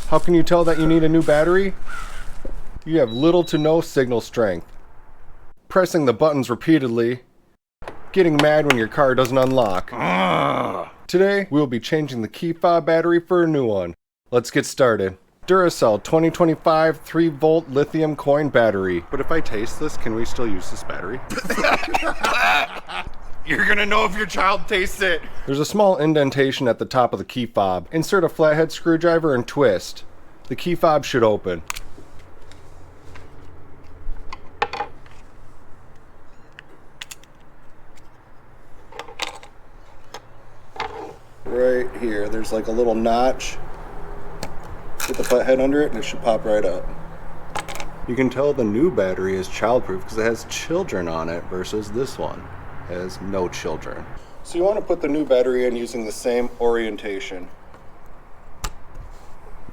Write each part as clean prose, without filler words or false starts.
How can you tell that you need a new battery? You have little to no signal strength. Pressing the buttons repeatedly. Getting mad when your car doesn't unlock. Today, we will be changing the Key Fob battery for a new one. Let's get started. Duracell 2025 3-volt lithium coin battery. But if I taste this, can we still use this battery? You're gonna know if your child tastes it. There's a small indentation at the top of the key fob. Insert a flathead screwdriver and twist. The key fob should open. Right here, there's like a little notch. Put the flathead under it and it should pop right up. You can tell the new battery is childproof because it has children on it versus this one has no children. So you want to put the new battery in using the same orientation.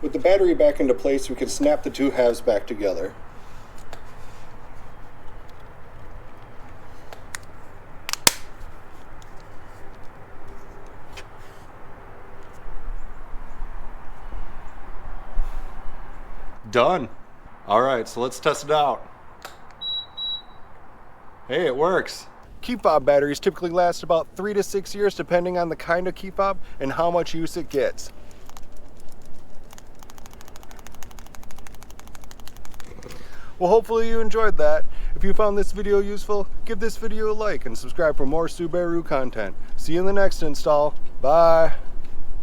With the battery back into place, we can snap the two halves back together. Done. Alright, so let's test it out. Hey, it works. Key fob batteries typically last about 3 to 6 years depending on the kind of key fob and how much use it gets. Well, hopefully you enjoyed that. If you found this video useful, give this video a like and subscribe for more Subaru content. See you in the next install. Bye.